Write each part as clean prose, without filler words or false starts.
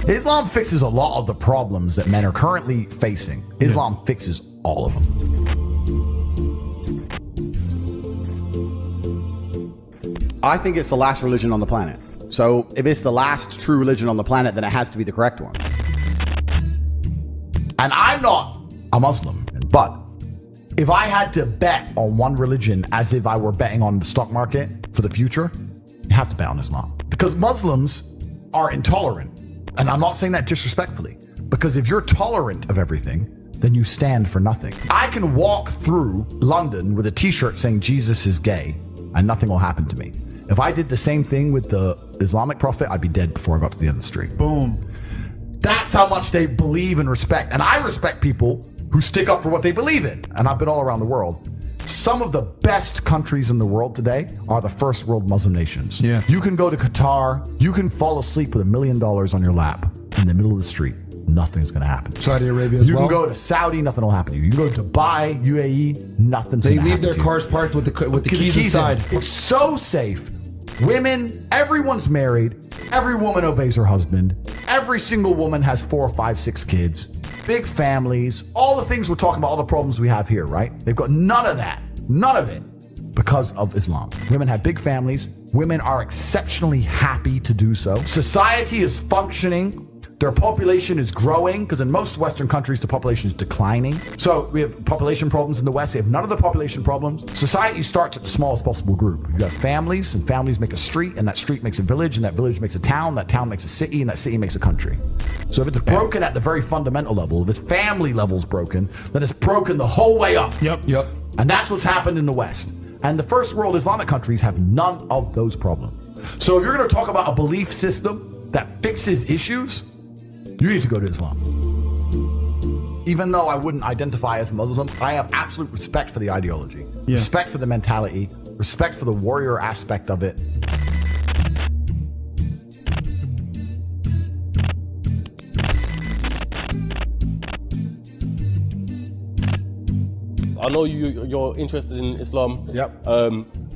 Islam fixes a lot of the problems that men are currently facing. Islam fixes all of them. I think it's the last religion on the planet. So if it's the last true religion on the planet, then it has to be the correct one. And I'm not a Muslim, but if I had to bet on one religion as if I were betting on the stock market for the future, you have to bet on Islam. Because Muslims are intolerant. And I'm not saying that disrespectfully, because if you're tolerant of everything, then you stand for nothing. I can walk through London with a t-shirt saying Jesus is gay and nothing will happen to me. If I did the same thing with the Islamic prophet, I'd be dead before I got to the end of the street. Boom. That's how much they believe and respect. And I respect people who stick up for what they believe in. And I've been all around the world. Some of the best countries in the world today are the first world Muslim nations. Yeah. You can go to Qatar, you can fall asleep with $1 million on your lap in the middle of the street. Nothing's going to happen. Saudi Arabia as well. You can go to Saudi, nothing will happen to you. You can go to Dubai, UAE, nothing's They going to happen leave their to you. cars parked with the keys inside. It's so safe. Women, everyone's married. Every woman obeys her husband. Every single woman has 4, 5, 6 kids. Big families. All the things we're talking about, all the problems we have here, right? They've got none of that. None of it. Because of Islam. Women have big families. Women are exceptionally happy to do so. Society is functioning. Their population is growing, because in most Western countries, the population is declining. So we have population problems in the West. They have none of the population problems. Society starts at the smallest possible group. You have families, and families make a street, and that street makes a village, and that village makes a town, that town makes a city, and that city makes a country. So if it's broken at the very fundamental level, if its family level's broken, then it's broken the whole way up. Yep. And that's what's happened in the West. And the first world Islamic countries have none of those problems. So if you're going to talk about a belief system that fixes issues, you need to go to Islam. Even though I wouldn't identify as Muslim, I have absolute respect for the ideology, respect for the mentality, respect for the warrior aspect of it. I know you're interested in Islam. Yep.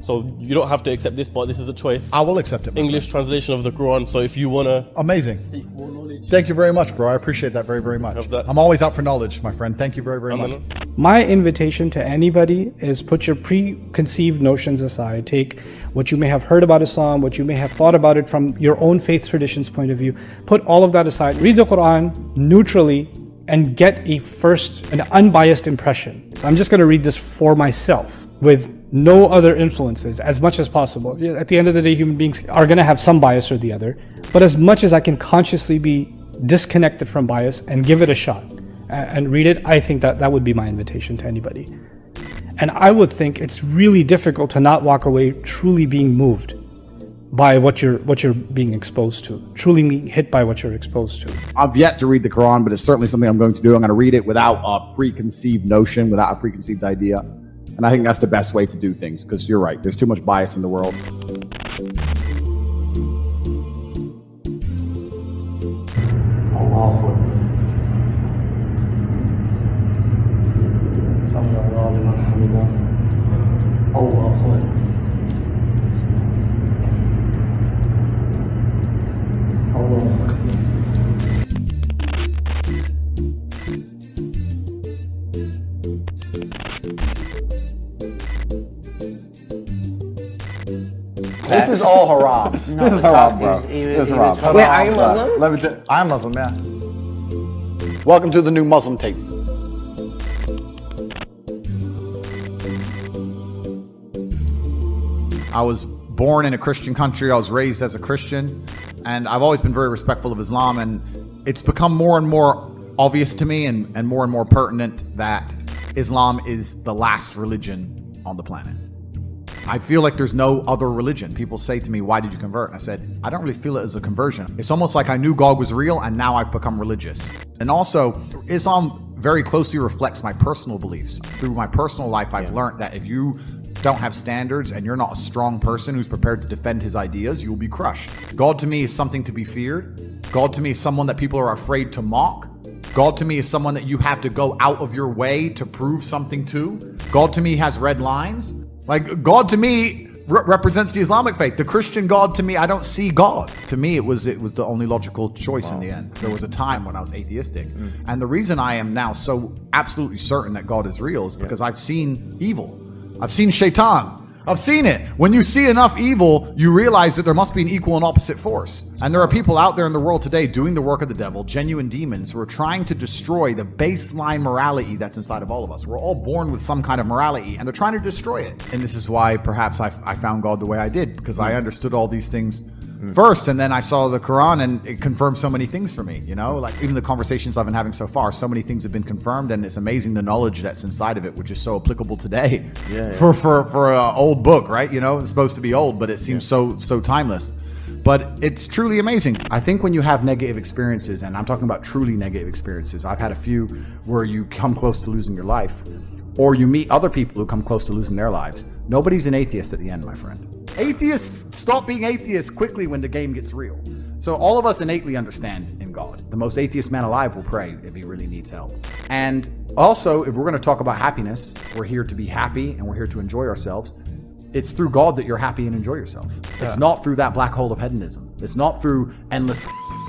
So you don't have to accept this, but this is a choice. I will accept it. English translation of the Quran. So if you wanna Amazing. seek more knowledge, Thank you very much, bro. I appreciate that very, very much. Have that. I'm always out for knowledge, my friend. Thank you very, very much. My invitation to anybody is put your preconceived notions aside. Take what you may have heard about Islam, what you may have thought about it from your own faith tradition's point of view. Put all of that aside. Read the Quran neutrally and get an unbiased impression. So I'm just going to read this for myself with no other influences as much as possible. At the end of the day, human beings are going to have some bias or the other, but as much as I can consciously be disconnected from bias and give it a shot and read it, I think that would be my invitation to anybody. And I would think it's really difficult to not walk away truly being moved by what you're being exposed to, truly being hit by what you're exposed to. I've yet to read the Quran, but it's certainly something I'm going to do. I'm going to read it without a preconceived notion, without a preconceived idea. And I think that's the best way to do things, because you're right. There's too much bias in the world. This is all haram. No, this is haram, bro. This is haram. Wait, are you Muslim? Let me I'm Muslim, yeah. Welcome to the new Muslim tape. I was born in a Christian country. I was raised as a Christian, and I've always been very respectful of Islam, and it's become more and more obvious to me and more pertinent that Islam is the last religion on the planet. I feel like there's no other religion. People say to me, why did you convert? And I said, I don't really feel it as a conversion. It's almost like I knew God was real and now I've become religious. And also, Islam very closely reflects my personal beliefs. Through my personal life, I've learned that if you don't have standards and you're not a strong person who's prepared to defend his ideas, you will be crushed. God to me is something to be feared. God to me is someone that people are afraid to mock. God to me is someone that you have to go out of your way to prove something to. God to me has red lines. Like, God to me represents the Islamic faith. The Christian God, to me, I don't see God. To me, it was the only logical choice in the end. There was a time when I was atheistic. And the reason I am now so absolutely certain that God is real is because I've seen evil. I've seen shaitan. I've seen it. When you see enough evil, you realize that there must be an equal and opposite force. And there are people out there in the world today doing the work of the devil, genuine demons, who are trying to destroy the baseline morality that's inside of all of us. We're all born with some kind of morality, and they're trying to destroy it. And this is why perhaps I found God the way I did, because I understood all these things first, and then I saw the Quran, and it confirmed so many things for me. You know, like even the conversations I've been having so far, so many things have been confirmed, and it's amazing the knowledge that's inside of it, which is so applicable today. For an old book, right? You know, it's supposed to be old, but it seems so timeless. But it's truly amazing. I think when you have negative experiences, and I'm talking about truly negative experiences, I've had a few where you come close to losing your life, or you meet other people who come close to losing their lives. Nobody's an atheist at the end, my friend. Atheists stop being atheists quickly when the game gets real. So all of us innately understand in God. The most atheist man alive will pray if he really needs help. And also, if we're going to talk about happiness, we're here to be happy and we're here to enjoy ourselves. It's through God that you're happy and enjoy yourself. It's not through that black hole of hedonism. It's not through endless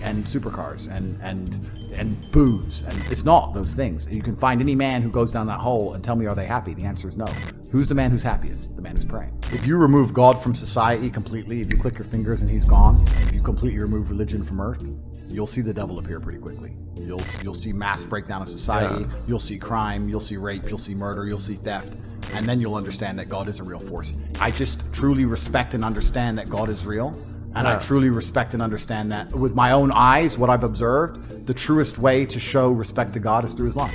and supercars and booze. And it's not those things. You can find any man who goes down that hole and tell me, are they happy? The answer is no. Who's the man who's happiest? The man who's praying. If you remove God from society completely, if you click your fingers and he's gone, if you completely remove religion from earth, you'll see the devil appear pretty quickly. You'll see mass breakdown of society. You'll see crime. You'll see rape. You'll see murder. You'll see theft. And then you'll understand that God is a real force. I just truly respect and understand that God is real. And I truly respect and understand that with my own eyes, what I've observed, the truest way to show respect to God is through Islam.